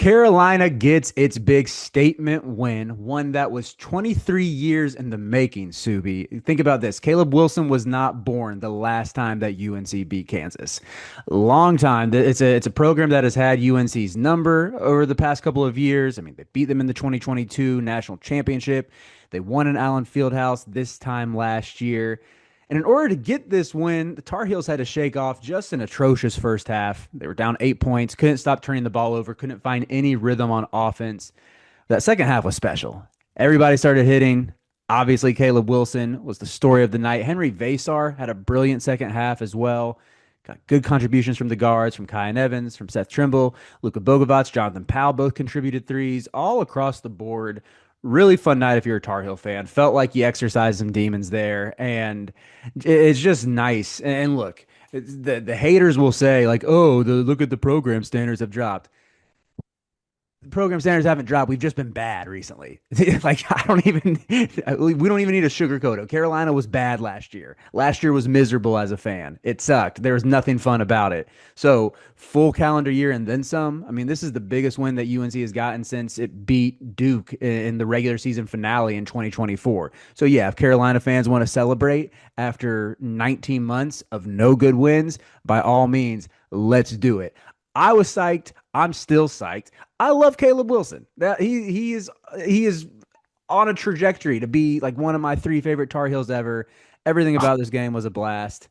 Carolina gets its big statement win, one that was 23 years in the making, Subi. Think about this. Caleb Wilson was not born the last time that UNC beat Kansas. Long time. It's a program that has had UNC's number over the past couple of years. I mean, they beat them in the 2022 national championship. They won in Allen Fieldhouse this time last year. And in order to get this win, the Tar Heels had to shake off just an atrocious first half. They were down 8 points, couldn't stop turning the ball over, couldn't find any rhythm on offense. That second half was special. Everybody started hitting. Obviously, Caleb Wilson was the story of the night. Henry Vasar had a brilliant second half as well. Got good contributions from the guards, from Kyan Evans, from Seth Trimble, Luka Bogovac, Jonathan Powell both contributed threes all across the board. Really fun night if you're a Tar Heel fan. Felt like you exercised some demons there, and it's just nice. And look, the haters will say like, "Oh, look at the program standards have dropped." Program standards haven't dropped. We've just been bad recently. Like I don't even we don't even need to sugarcoat it. Carolina was bad last year. Last year was miserable as a fan. It sucked. There was nothing fun about it. So full calendar year and then some. I mean, this is the biggest win that UNC has gotten since it beat Duke in the regular season finale in 2024. So yeah, if Carolina fans want to celebrate after 19 months of no good wins, by all means, let's do it. I was psyched. I'm still psyched. I love Caleb Wilson. That he is on a trajectory to be like one of my three favorite Tar Heels ever. Everything about this game was a blast,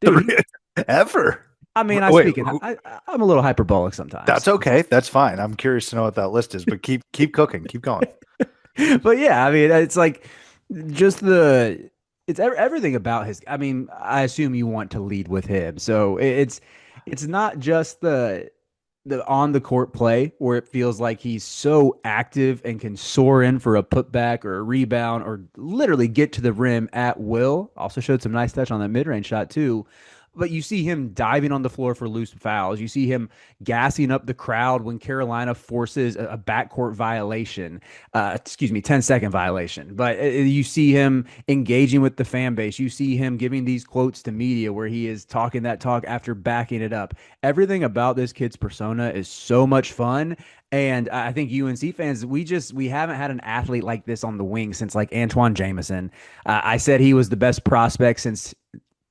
dude. Ever. I mean, I Wait, speak it. I'm a little hyperbolic sometimes, that's okay. That's fine. I'm curious to know what that list is, but keep cooking. Keep going. but yeah, I mean, it's like just the it's everything about his. I mean, I assume you want to lead with him, so it's not just the on the court play where it feels like he's so active and can soar in for a putback or a rebound or literally get to the rim at will. Also showed some nice touch on that mid range shot too. But you see him diving on the floor for loose fouls. You see him gassing up the crowd when Carolina forces a backcourt violation. Excuse me, 10-second violation. But you see him engaging with the fan base. You see him giving these quotes to media where he is talking that talk after backing it up. Everything about this kid's persona is so much fun. And I think UNC fans, we haven't had an athlete like this on the wing since like Antoine Jameson. I said he was the best prospect since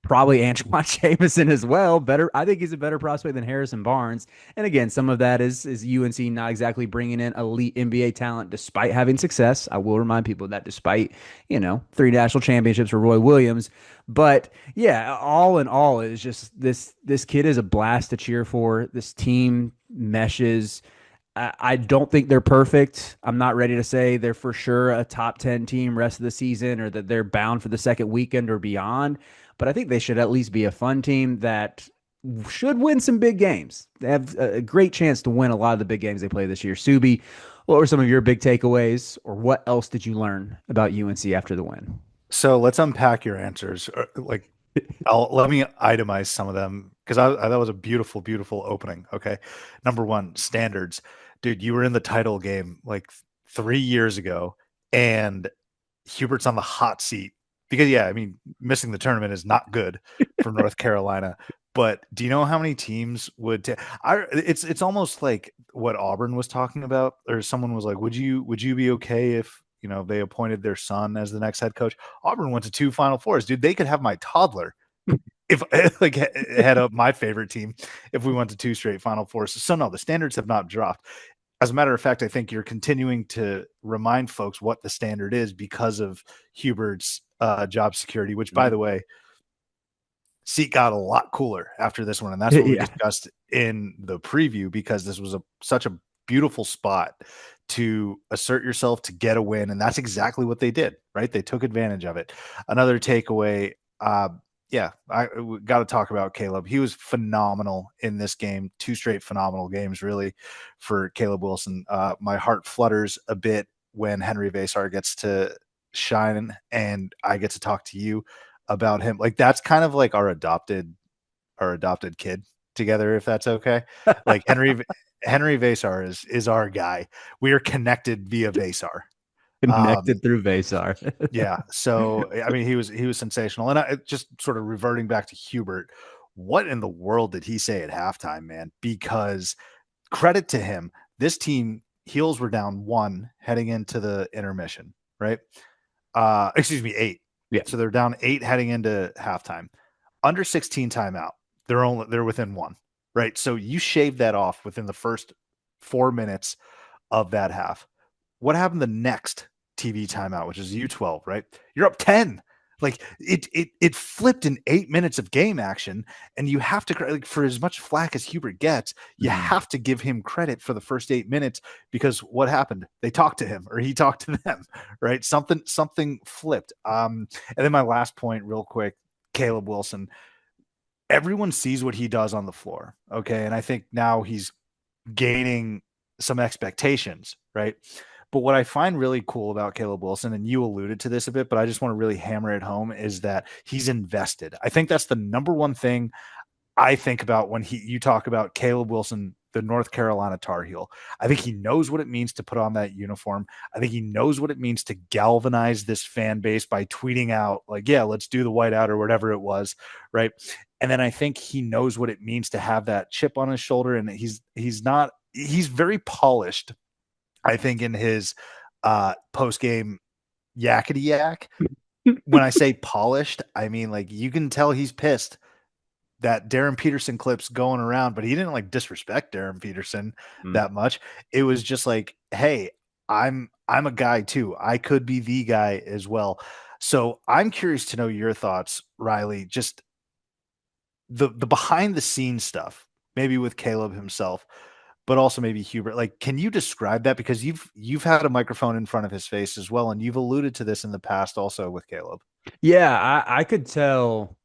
probably Antoine Jameson as well. Better, I think he's a better prospect than Harrison Barnes. And again, some of that is UNC not exactly bringing in elite NBA talent despite having success. I will remind people that despite three national championships for Roy Williams. But yeah, all in all, it's just this kid is a blast to cheer for. This team meshes. I don't think they're perfect. I'm not ready to say they're for sure a top 10 team rest of the season or that they're bound for the second weekend or beyond. But I think they should at least be a fun team that should win some big games. They have a great chance to win a lot of the big games they play this year. Subi, what were some of your big takeaways or what else did you learn about UNC after the win? So let's unpack your answers. Like, let me itemize some of them because that was a beautiful, beautiful opening. Okay, number one, standards, dude. You were in the title game like 3 years ago, and Hubert's on the hot seat because yeah, I mean, missing the tournament is not good for North Carolina. But do you know how many teams would? It's almost like what Auburn was talking about, or someone was like, "Would you be okay if they appointed their son as the next head coach?" Auburn went to two Final Fours, dude. They could have my toddler if like head up my favorite team if we went to two straight Final Fours. So no, the standards have not dropped. As a matter of fact, I think you're continuing to remind folks what the standard is because of Hubert's job security, which, by the way, seat got a lot cooler after this one. And that's what we Yeah. discussed in the preview because this was such a beautiful spot to assert yourself, to get a win. And that's exactly what they did, right? They took advantage of it. Another takeaway, yeah, I got to talk about Caleb. He was phenomenal in this game. Two straight phenomenal games, really, for Caleb Wilson. My heart flutters a bit when Henry Vasar gets to shine and I get to talk to you about him. Like that's kind of like our adopted kid together, if that's okay. Like Henry Vasar is our guy. We are connected via Vasar. Connected through Vasar. Yeah. So I mean, he was sensational. And just sort of reverting back to Hubert, what in the world did he say at halftime, man? Because credit to him, This team, Heels were down one heading into the intermission, right? Excuse me, eight. Yeah. So they're down eight heading into halftime. Under 16 timeout. They're within one, right? So you shave that off within the first 4 minutes of that half. What happened the next TV timeout, which is U12, right? You're up 10. Like it flipped in 8 minutes of game action, and you have to, like, for as much flack as Hubert gets, you Mhm. have to give him credit for the first 8 minutes, because what happened? They talked to him, or he talked to them, right? Something flipped. And then my last point, real quick, Caleb Wilson. Everyone sees what he does on the floor, okay, and I think now he's gaining some expectations, right? But what I find really cool about Caleb Wilson, and you alluded to this a bit, but I just want to really hammer it home, is that he's invested. I think that's the number one thing I think about when you talk about Caleb Wilson, the North Carolina Tar Heel. I think he knows what it means to put on that uniform. I think he knows what it means to galvanize this fan base by tweeting out, like, yeah, let's do the whiteout or whatever it was, right? And then I think he knows what it means to have that chip on his shoulder, and he's very polished, I think, in his post game yakety yak. When I say polished, I mean, like, you can tell he's pissed that Darren Peterson clips going around, but he didn't like disrespect Darren Peterson Mm. that much. It was just like, hey, I'm a guy too. I could be the guy as well. So I'm curious to know your thoughts, Riley. Just the behind the scenes stuff, maybe with Caleb himself, but also maybe Hubert. Like, can you describe that? Because you've had a microphone in front of his face as well, and you've alluded to this in the past also with Caleb. Yeah, I could tell.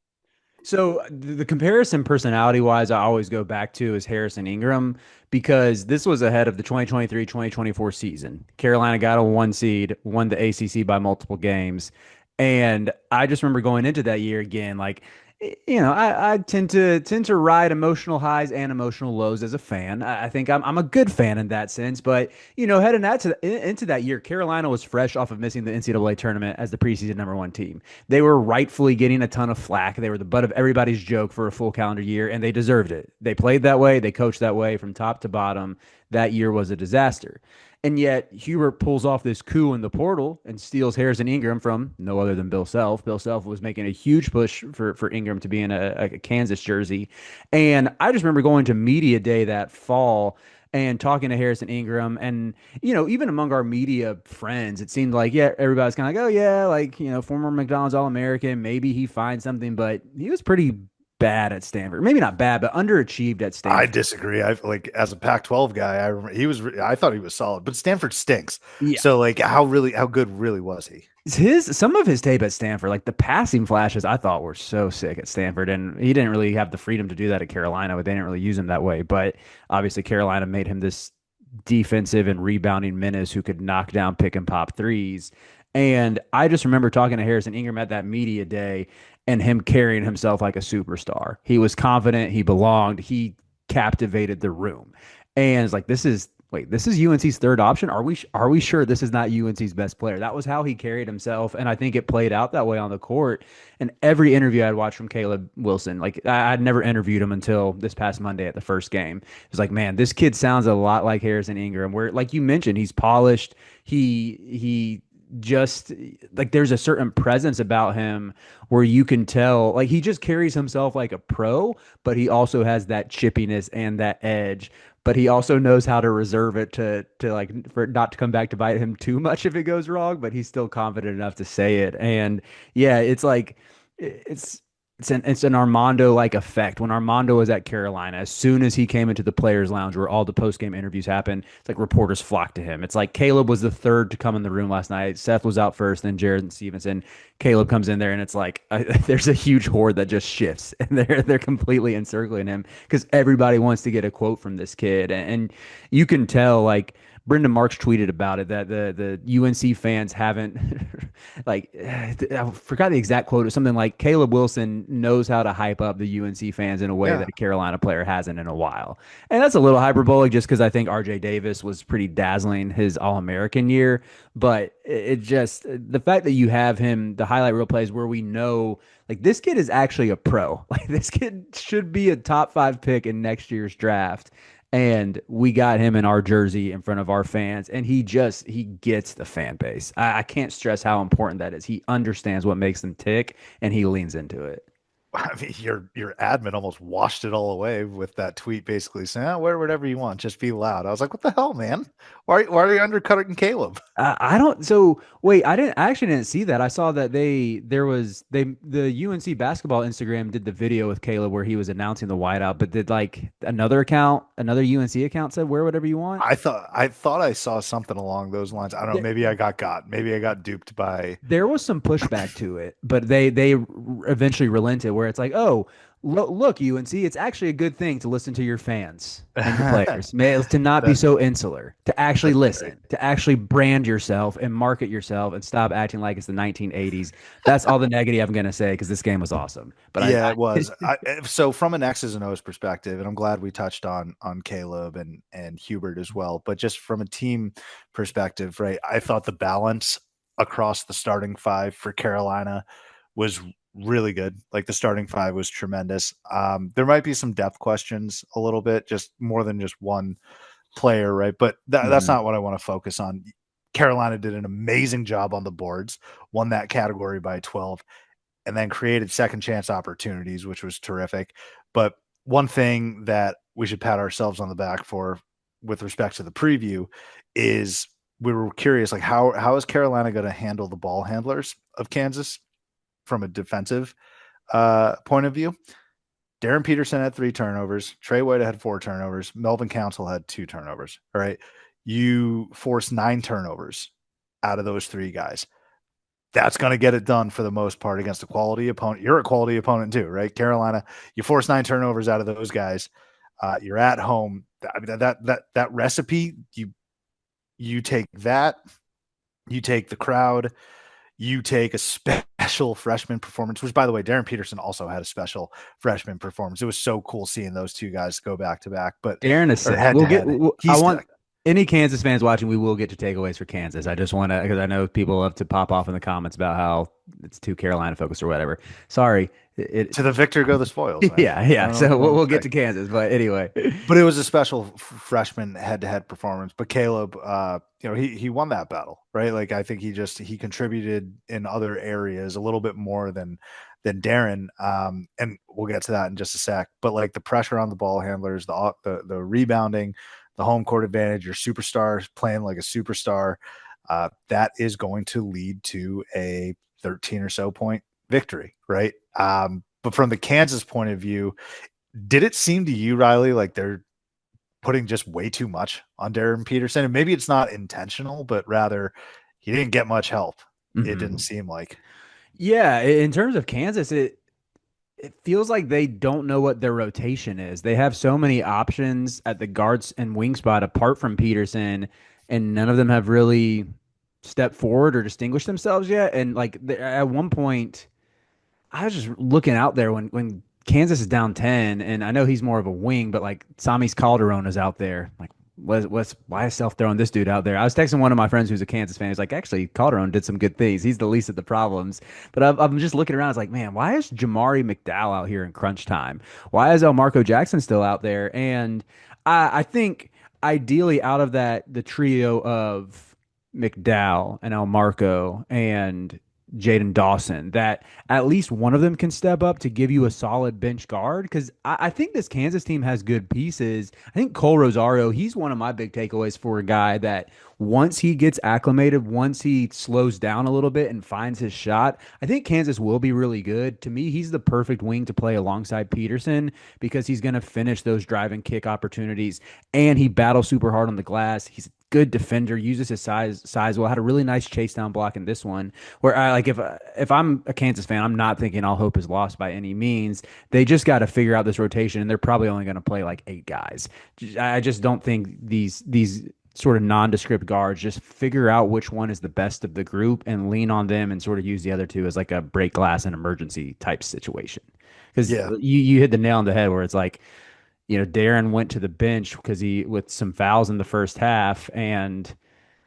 So the comparison personality wise, I always go back to is Harrison Ingram because this was ahead of the 2023-2024 season. Carolina got a one seed, won the ACC by multiple games. And I just remember going into that year again, like, I tend to ride emotional highs and emotional lows as a fan. I think I'm a good fan in that sense, but heading into that year, Carolina was fresh off of missing the NCAA tournament as the preseason number one team. They were rightfully getting a ton of flack. They were the butt of everybody's joke for a full calendar year, and they deserved it. They played that way. They coached that way from top to bottom. That year was a disaster. And yet Hubert pulls off this coup in the portal and steals Harrison Ingram from no other than Bill Self. Bill Self was making a huge push for Ingram to be in a Kansas jersey. And I just remember going to media day that fall and talking to Harrison Ingram. And, even among our media friends, it seemed like, yeah, everybody's kind of like, oh, yeah, like, former McDonald's All American. Maybe he finds something, but he was pretty bad at Stanford. Maybe not bad, but underachieved at I Stanford. disagree. I like, as a Pac-12 guy, I remember I thought he was solid, but Stanford stinks. Yeah. So like, how good really was he? Some of his tape at Stanford, like the passing flashes, I thought were so sick at Stanford, and he didn't really have the freedom to do that at Carolina, but they didn't really use him that way. But obviously, Carolina made him this defensive and rebounding menace who could knock down pick and pop threes. And I just remember talking to Harrison Ingram at that media day and him carrying himself like a superstar. He was confident, he belonged, he captivated the room. And it's like, this is UNC's third option. Are we sure this is not UNC's best player? That was how he carried himself, and I think it played out that way on the court. And every interview I'd watched from Caleb Wilson, like I'd never interviewed him until this past Monday at the first game. It was like, man, this kid sounds a lot like Harrison Ingram. Where, like you mentioned, he's polished. He just like there's a certain presence about him where you can tell like he just carries himself like a pro, but he also has that chippiness and that edge, but he also knows how to reserve it to like for it not to come back to bite him too much if it goes wrong, but he's still confident enough to say it. And yeah, it's like it's it's an Armando like effect. When Armando was at Carolina, as soon as he came into the players' lounge where all the post game interviews happen, it's like reporters flocked to him. It's like Caleb was the third to come in the room last night. Seth was out first, then Jared Stevenson. Caleb comes in there, and it's like there's a huge horde that just shifts, and they're completely encircling him because everybody wants to get a quote from this kid, and you can tell like. Brendan Marks tweeted about it that the UNC fans haven't like I forgot the exact quote. It was something like Caleb Wilson knows how to hype up the UNC fans in a way that Yeah, a Carolina player hasn't in a while. And that's a little hyperbolic just because I think RJ Davis was pretty dazzling his All-American year. But it just the fact that you have him, the highlight reel plays where we know like this kid is actually a pro. Like this kid should be a top five pick in next year's draft. And we got him in our jersey in front of our fans, and he gets the fan base. I can't stress how important that is. He understands what makes them tick, and he leans into it. I mean, your admin almost washed it all away with that tweet, basically saying, "Oh, wear whatever you want, just be loud." I was like, "What the hell, man? Why are you undercutting Caleb?" I don't. So wait, I actually didn't see that. I saw that the UNC basketball Instagram did the video with Caleb where he was announcing the whiteout, but did like another UNC account said wear whatever you want. I thought I saw something along those lines. I don't know. Maybe I got. Maybe I got duped by. There was some pushback to it, but they eventually relented where it's like, oh, look, UNC, it's actually a good thing to listen to your fans and your players, to not be that so insular, to actually that's great. listen, to actually brand yourself and market yourself and stop acting like it's the 1980s. That's all the negative I'm gonna say because this game was awesome. But Yeah, it was. So from an X's and O's perspective, and I'm glad we touched on Caleb and Hubert as well. But just from a team perspective, right? I thought the balance across the starting five for Carolina was really good. Like the starting five was tremendous. There might be some depth questions a little bit, just more than just one player, right? But that's Mhm. not what I want to focus on. Carolina did an amazing job on the boards, won that category by 12 and then created second chance opportunities, which was terrific. But one thing that we should pat ourselves on the back for with respect to the preview is we were curious, like how is Carolina going to handle the ball handlers of Kansas from a defensive point of view? Darren Peterson had 3 turnovers. Trey White had 4 turnovers. Melvin Council had 2 turnovers. All right. You forced 9 turnovers out of those 3 guys. That's going to get it done for the most part against a quality opponent. You're a quality opponent too, right? Carolina, you force 9 turnovers out of those guys. You're at home. I mean, that recipe, you take that, you take the crowd, you take a special freshman performance, which by the way, Darren Peterson also had a special freshman performance. It was so cool seeing those 2 guys go back to back, but Darren is or sick. head We'll to get. head. I He's want any Kansas fans watching. We will get to takeaways for Kansas. I just want to because I know people love to pop off in the comments about how it's too Carolina focused or whatever. Sorry. to the victor go the spoils, man. Yeah, I yeah. don't know what So you we'll, want we'll to get say. to Kansas, but anyway. But it was a special freshman head-to-head performance. But Caleb, he won that battle, right? Like I think he contributed in other areas a little bit more than Darren. And we'll get to that in just a sec. But like the pressure on the ball handlers, the rebounding, the home court advantage, your superstars playing like a superstar, that is going to lead to a 13 or so point victory, right? But from the Kansas point of view, did it seem to you, Riley, like they're putting just way too much on Darren Peterson? And maybe it's not intentional, but rather he didn't get much help. It didn't Mhm. seem like. Yeah, in terms of Kansas, it feels like they don't know what their rotation is. They have so many options at the guards and wing spot apart from Peterson, and none of them have really stepped forward or distinguished themselves yet. And like at one point, I was just looking out there when Kansas is down 10, and I know he's more of a wing, but like Samis Calderon is out there. Like, why is Self throwing this dude out there? I was texting one of my friends who's a Kansas fan. He's like, actually, Calderon did some good things. He's the least of the problems. But I'm just looking around. I was like, man, why is Jamari McDowell out here in crunch time? Why is El Marco Jackson still out there? And I think ideally out of the trio of McDowell and El Marco and Jaden Dawson, that at least one of them can step up to give you a solid bench guard. Because I think this Kansas team has good pieces. I think Cole Rosario, he's one of my big takeaways for a guy that once he gets acclimated, once he slows down a little bit and finds his shot, I think Kansas will be really good. To me, he's the perfect wing to play alongside Peterson because he's going to finish those drive and kick opportunities and he battles super hard on the glass. He's a good defender, uses his size well. Had a really nice chase down block in this one where I like if I'm a Kansas fan, I'm not thinking all hope is lost by any means. They just got to figure out this rotation, and they're probably only going to play like 8 guys. I just don't think these sort of nondescript guards just figure out which one is the best of the group and lean on them and sort of use the other two as like a break glass and emergency type situation. Because Yeah. you hit the nail on the head where it's like Darren went to the bench because he with some fouls in the first half and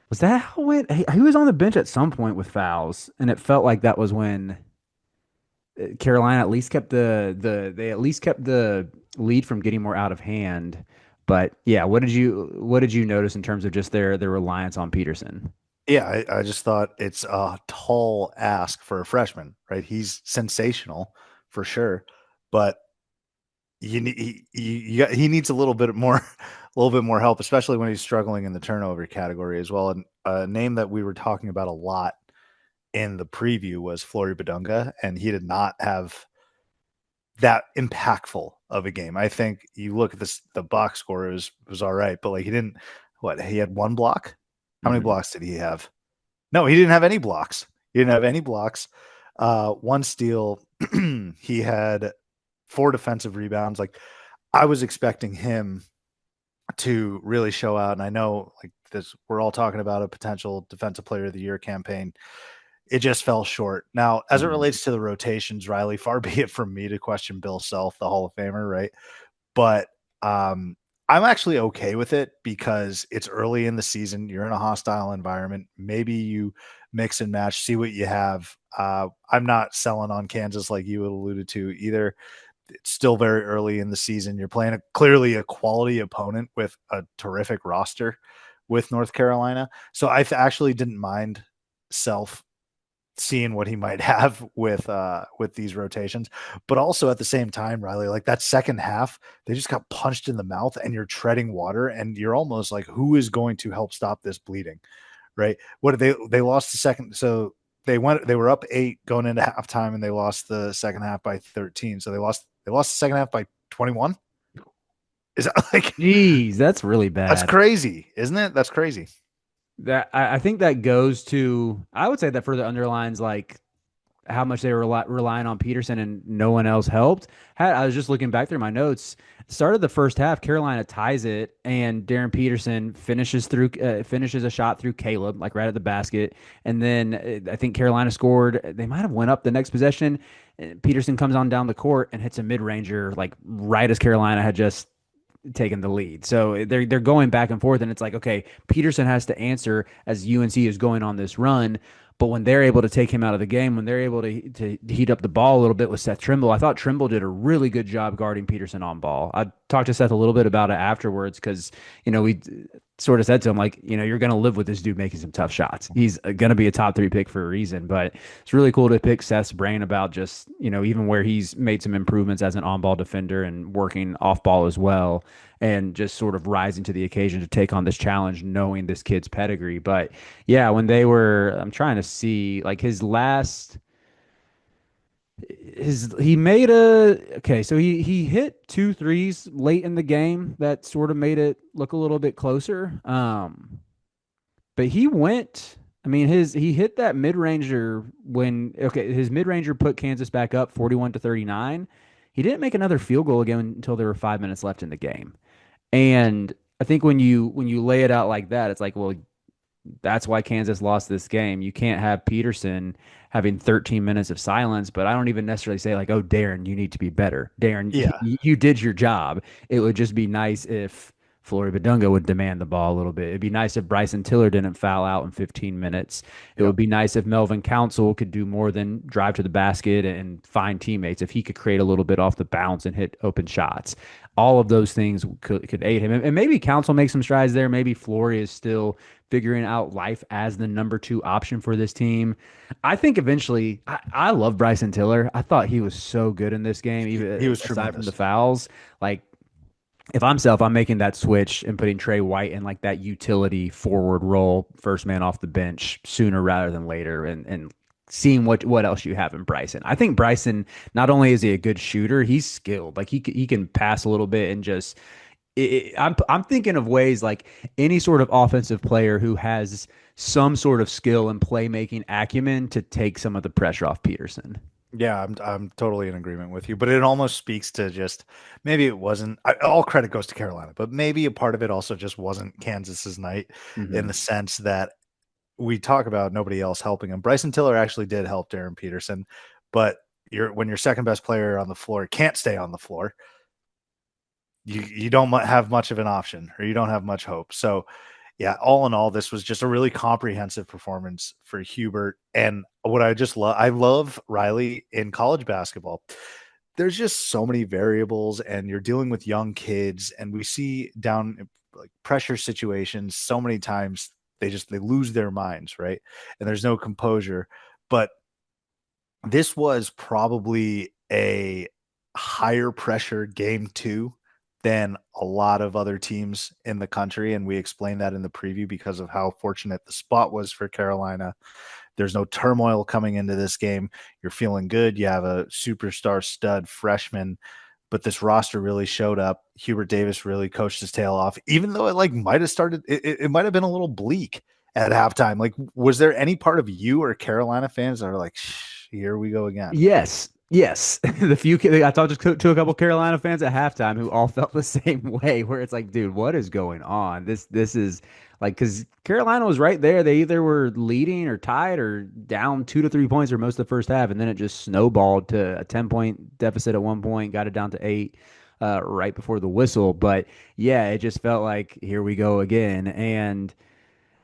was that how it went? He was on the bench at some point with fouls, and it felt like that was when Carolina at least kept they at least kept the lead from getting more out of hand. But yeah, what did you notice in terms of just their reliance on Peterson? Yeah, I just thought it's a tall ask for a freshman, right? He's sensational for sure, but he needs a little bit more, a little bit more help, especially when he's struggling in the turnover category as well. And a name that we were talking about a lot in the preview was Flory Badunga, and he did not have that impactful of a game. I think you look at the box score, it was all right, but like he didn't. What, he had one block? How many Hmm. blocks did he have? No, he didn't have any blocks. He didn't have any blocks. One steal. He had four defensive rebounds. Like, I was expecting him to really show out. And I know, like, this, we're all talking about a potential defensive player of the year campaign. It just fell short. Now, as it Hmm. relates to the rotations, Riley, far be it from me to question Bill Self, the Hall of Famer, right? But I'm actually okay with it because it's early in the season. You're in a hostile environment. Maybe you mix and match, see what you have. I'm not selling on Kansas like you alluded to either. It's still very early in the season. You're playing clearly a quality opponent with a terrific roster with North Carolina. So I actually didn't mind Self seeing what he might have with these rotations. But also at the same time, Riley, like that second half, they just got punched in the mouth and you're treading water and you're almost like, who is going to help stop this bleeding? Right. What did they lost the second, so they were up 8 going into halftime and they lost the second half by 13. So they lost the second half by 21. Is that like, Jeez, that's really that's bad. crazy, isn't it? That's crazy. That I think that goes to I would say that further underlines like how much they were relying on Peterson and no one else helped. I was just looking back through my notes. Started the first half, Carolina ties it, and Darren Peterson finishes a shot through Caleb, like right at the basket, and then I think Carolina scored. They might have went up the next possession. Peterson comes on down the court and hits a mid ranger, like right as Carolina had just taking the lead. So they're going back and forth, and it's like, okay, Peterson has to answer as UNC is going on this run. But when they're able to take him out of the game, when they're able to heat up the ball a little bit with Seth Trimble, I thought Trimble did a really good job guarding Peterson on ball. I talked to Seth a little bit about it afterwards because we sort of said to him like, you're going to live with this dude making some tough shots. He's going to be a top 3 pick for a reason. But it's really cool to pick Seth's brain about just even where he's made some improvements as an on ball defender and working off ball as well and just sort of rising to the occasion to take on this challenge, knowing this kid's pedigree. But yeah, I'm trying to see like he made okay, so he hit 2 threes late in the game that sort of made it look a little bit closer. But he went. I mean, he hit that mid ranger when okay, his mid ranger put Kansas back up 41-39. He didn't make another field goal again until there were 5 minutes left in the game. And I think when you lay it out like that, it's like, well, that's why Kansas lost this game. You can't have Peterson having 13 minutes of silence, but I don't even necessarily say like, "Oh, Darren, you need to be better." Darren, Yeah. you did your job. It would just be nice if Flory Badunga would demand the ball a little bit. It'd be nice if Bryson Tiller didn't foul out in 15 minutes. It would Yep. be nice if Melvin Council could do more than drive to the basket and find teammates. If he could create a little bit off the bounce and hit open shots, all of those things could aid him. And maybe Council makes some strides there. Maybe Flory is still figuring out life as the number 2 option for this team. I think eventually, I love Bryson Tiller. I thought he was so good in this game, He even was aside from the tremendous. fouls. Like, if I'm Self, I'm making that switch and putting Trey White in like that utility forward role, first man off the bench sooner rather than later, and seeing what else you have in Bryson. I think Bryson not only is he a good shooter, he's skilled. Like he can pass a little bit and just I'm thinking of ways like any sort of offensive player who has some sort of skill and playmaking acumen to take some of the pressure off Peterson. Yeah, I'm totally in agreement with you, but it almost speaks to just maybe it wasn't all credit goes to Carolina, but maybe a part of it also just wasn't Kansas's night in the Hmm. sense that we talk about nobody else helping him. Bryson Tiller actually did help Darren Peterson, but when your second best player on the floor can't stay on the floor, you don't have much of an option or you don't have much hope. So yeah, all in all, this was just a really comprehensive performance for Hubert. And what I just love, I love Riley in college basketball. there's just so many variables, and you're dealing with young kids, and we see down like pressure situations so many times they lose their minds, right? And there's no composure. But this was probably a higher pressure game two than a lot of other teams in the country. And we explained that in the preview because of how fortunate the spot was for Carolina. There's no turmoil coming into this game. You're feeling good. You have a superstar stud freshman, but this roster really showed up. Hubert Davis really coached his tail off, even though it like might have started, it might have been a little bleak at halftime. Like, was there any part of you or Carolina fans that are like, Shh, here we go again? Yes, yes. The few I talked to a couple Carolina fans at halftime who all felt the same way, where it's like, dude, what is going on? This is like because Carolina was right there. They either were leading or tied or down 2 to 3 points for most of the first half, and then it just snowballed to a 10 point deficit at one point, got it down to eight. Right before the whistle, but yeah, it just felt like here we go again, and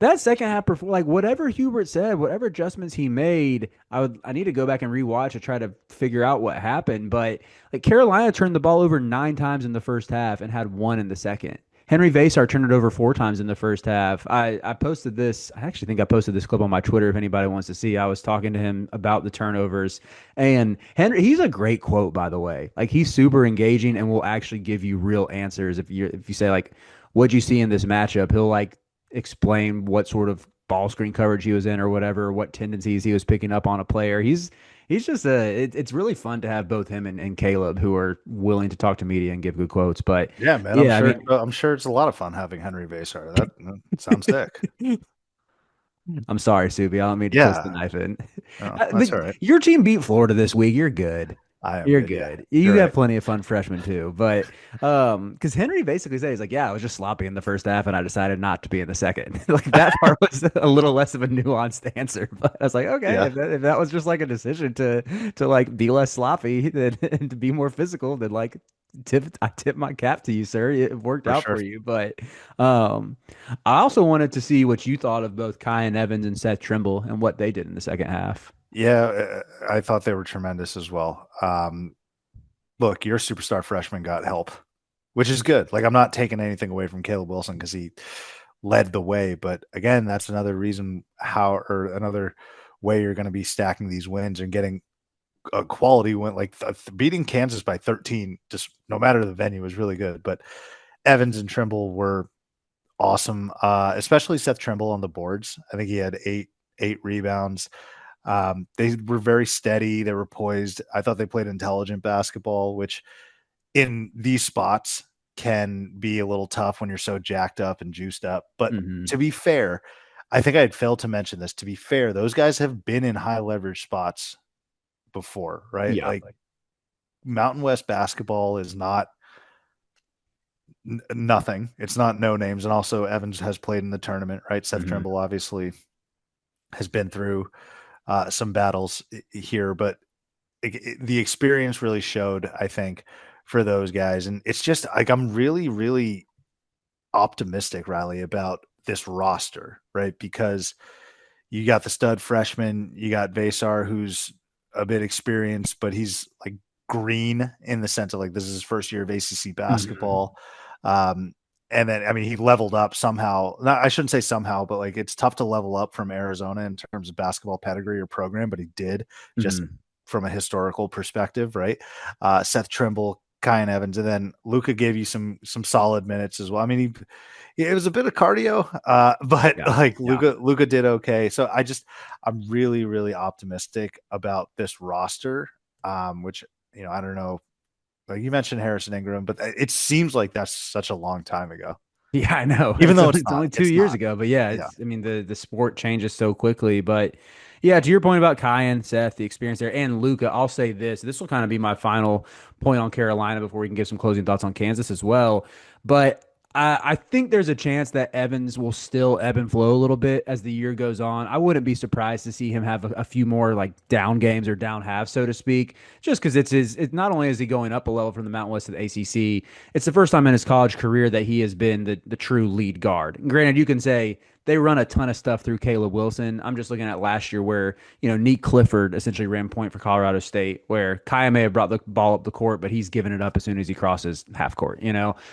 that second half, like whatever Hubert said, whatever adjustments he made, I need to go back and rewatch to try to figure out what happened. But like Carolina turned the ball over 9 times in the first half and had one in the second. Henry Vasar turned it over 4 times in the first half. I posted this. I actually think I posted this clip on my Twitter if anybody wants to see. I was talking to him about the turnovers, and Henry. He's a great quote, by the way. Like he's super engaging and will actually give you real answers if you say like, "What'd you see in this matchup?" He'll like explain what sort of ball screen coverage he was in or whatever, what tendencies he was picking up on a player. He's just it's really fun to have both him and Caleb who are willing to talk to media and give good quotes. But Yeah, man. yeah, I mean, I'm sure it's a lot of fun having Henry Vasar. That sounds sick. I'm sorry, Subi. I don't mean to twist the Yeah. knife in. Oh, that's all right. Your team beat Florida this week. You're good. I am You're good. Yeah. good. You You're have right. plenty of fun freshmen too. But because Henry basically said he's like, yeah, I was just sloppy in the first half and I decided not to be in the second. Like that part was a little less of a nuanced answer. But I was like, okay, Yeah, if that was just like a decision to like be less sloppy then, and to be more physical, then like I tip my cap to you, sir. It worked for out sure. for you. But um I also wanted to see what you thought of both Kai and Evans and Seth Trimble and what they did in the second half. Yeah, I thought they were tremendous as well. Look, your superstar freshman got help, which is good. Like, I'm not taking anything away from Caleb Wilson because he led the way. But again, that's another reason how, or another way you're going to be stacking these wins and getting a quality win. Like beating Kansas by 13, just no matter the venue, was really good. But Evans and Trimble were awesome, especially Seth Trimble on the boards. I think he had eight rebounds. They were very steady. They were poised. I thought they played intelligent basketball, which in these spots can be a little tough when you're so jacked up and juiced up. But Hmm. to be fair, I think I had failed to mention this. To be fair, those guys have been in high leverage spots before, right? Yeah. Like Mountain West basketball is not nothing. It's not no names. And also, Evans has played in the tournament, right? Seth Hmm. Trimble obviously has been through some battles here, but the experience really showed, I think, for those guys. And it's just like I'm really, really optimistic, Riley, about this roster, right? Because you got the stud freshman, you got Vasar, who's a bit experienced, but he's like green in the sense of like this is his first year of ACC Hmm. basketball. Um, and then, I mean, he leveled up somehow. Not, I shouldn't say somehow, but like it's tough to level up from Arizona in terms of basketball pedigree or program, but he did just Hmm. from a historical perspective, right? Seth Trimble, Kyan Evans, and then Luca gave you some solid minutes as well. I mean, it was a bit of cardio, but Yeah. like Yeah. Luca did okay. So I'm really really optimistic about this roster, which I don't know. Like you mentioned Harrison Ingram, but it seems like that's such a long time ago, Yeah, I know. even though it's It's not. only two It's years not. ago, but yeah, Yeah, it's I mean the sport changes so quickly. But yeah, to your point about Kai and Seth, the experience there, and Luca, I'll say this. This will kind of be my final point on Carolina before we can give some closing thoughts on Kansas as well. But I think there's a chance that Evans will still ebb and flow a little bit as the year goes on. I wouldn't be surprised to see him have a few more like down games or down halves, so to speak, just because it's not only is he going up a level from the Mountain West to the ACC, it's the first time in his college career that he has been the true lead guard. And granted, you can say they run a ton of stuff through Caleb Wilson. I'm just looking at last year where, Neat Clifford essentially ran point for Colorado State, where Kaya may have brought the ball up the court, but he's given it up as soon as he crosses half court.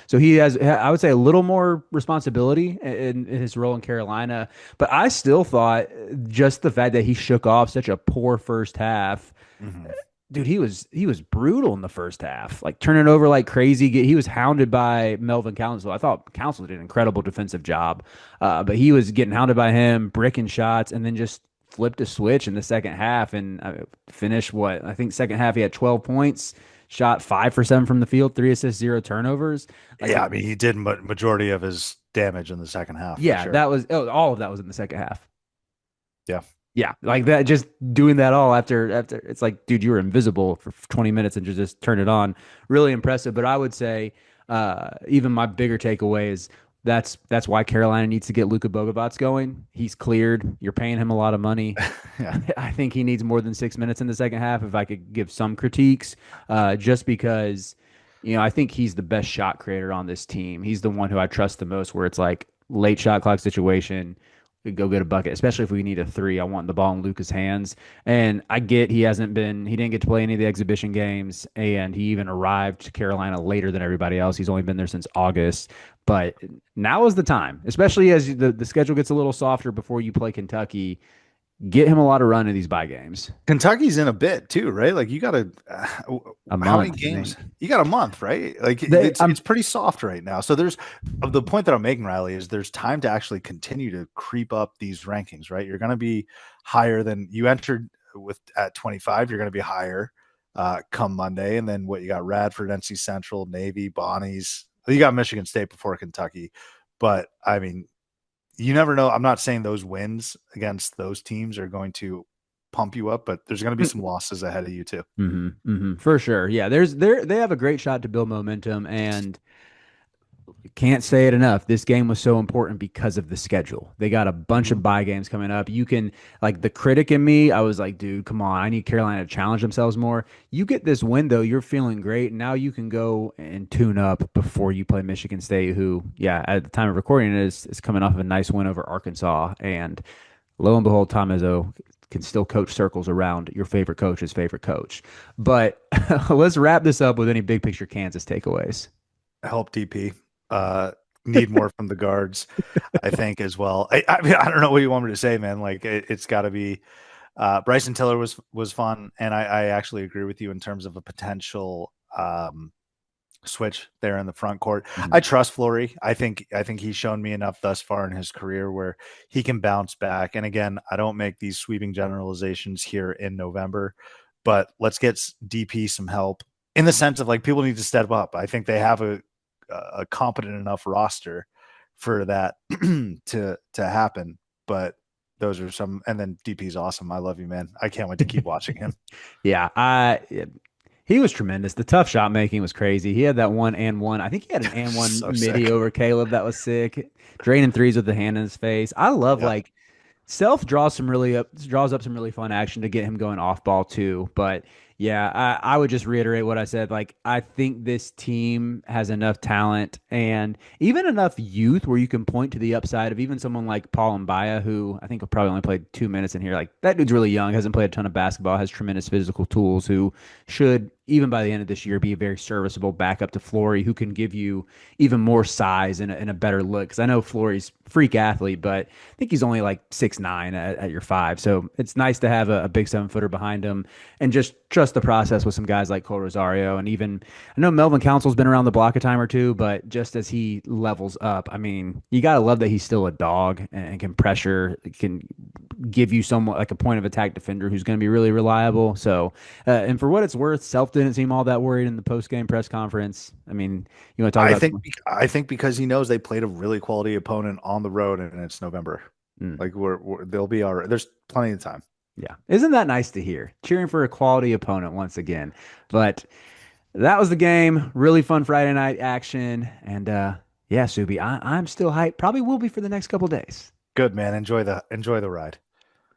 So he has, I would say, a little more responsibility in his role in Carolina. But I still thought just the fact that he shook off such a poor first half. Mhm. Dude, he was brutal in the first half, like turning over like crazy. He was hounded by Melvin Council. I thought Council did an incredible defensive job, but he was getting hounded by him, bricking shots, and then just flipped a switch in the second half and finished what I think second half he had 12 points, shot 5 for 7 from the field, 3 assists, 0 turnovers. Like, Yeah, I mean, he did majority of his damage in the second half for yeah, sure. all of that was in the second half. Yeah. Yeah, like that, just doing that all after it's like, dude, you were invisible for 20 minutes and just turn it on. Really impressive. But I would say, even my bigger takeaway is that's why Carolina needs to get Luka Bogovic going. He's cleared. You're paying him a lot of money. Yeah. I think he needs more than 6 minutes in the second half. If I could give some critiques, just because, I think he's the best shot creator on this team. He's the one who I trust the most, where it's like late shot clock situation we go get a bucket, especially if we need a three. I want the ball in Luka's hands. And I get he didn't get to play any of the exhibition games, and he even arrived to Carolina later than everybody else. He's only been there since August. But now is the time, especially as the schedule gets a little softer before you play Kentucky. Get him a lot of run in these bye games. Kentucky's in a bit too, right? Like you got to A how many month, I games? think. You got a month, right? Like They, it's pretty soft right now. So there's the point that I'm making, Riley, is there's time to actually continue to creep up these rankings, right? You're going to be higher than you entered with at 25. You're going to be higher come Monday, and then what you got? Radford, NC Central, Navy, Bonnies. You got Michigan State before Kentucky, but I mean, you never know. I'm not saying those wins against those teams are going to pump you up, but there's going to be some losses ahead of you too. for sure. Yeah, they have a great shot to build momentum, and can't say it enough. This game was so important because of the schedule. They got a bunch Mm-hmm. of bye games coming up. You can, like, the critic in me, I was like, dude, come on. I need Carolina to challenge themselves more. You get this win, though, you're feeling great. Now you can go and tune up before you play Michigan State, who, yeah, at the time of recording is coming off of a nice win over Arkansas. And lo and behold, Tom Izzo can still coach circles around your favorite coach's favorite coach. But let's wrap this up with any big picture Kansas takeaways. Help DP. Uh, need more from the guards, I think, as well. I mean, I don't know what you want me to say, man. Like it's got to be. Bryson Tiller was fun, and I actually agree with you in terms of a potential switch there in the front court. I Mhm. trust Flory. I think he's shown me enough thus far in his career where he can bounce back. And again, I don't make these sweeping generalizations here in November, but let's get DP some help in the sense of like people need to step up. I think they have a competent enough roster for that to happen. But those are some, and then DP's awesome. I love you, man. I can't wait to keep watching him. Yeah, he was tremendous. The tough shot making was crazy. He had that one and one. I think he had an and one So midi sick. over Caleb that was sick. Draining threes with the hand in his face. I love, Yeah. like, draws up some really fun action to get him going off ball too. But yeah, I would just reiterate what I said. Like, I think this team has enough talent and even enough youth where you can point to the upside of even someone like Paul Mbaya, who I think will probably only played 2 minutes in here. Like, that dude's really young, hasn't played a ton of basketball, has tremendous physical tools, who should, even by the end of this year, be a very serviceable backup to Flory, who can give you even more size and a better look. Because I know Flory's freak athlete, but I think he's only like 6'9" at your five. So it's nice to have a big 7 footer behind him and just trust the process with some guys like Cole Rosario. And even, I know Melvin Council's been around the block a time or two, but just as he levels up, I mean, you got to love that he's still a dog and can pressure, can give you somewhat like a point of attack defender who's going to be really reliable. So, and for what it's worth, Self didn't seem all that worried in the post game press conference. I mean, you want to talk I about think some. I think because he knows they played a really quality opponent on the road and it's November. Mm, Like they'll be all right. There's plenty of time. yeah. Isn't that nice to hear? Cheering for a quality opponent once again. But that was the game. Really fun Friday night action. And yeah, Subi, I'm still hyped. Probably will be for the next couple days. Good man. Enjoy the ride.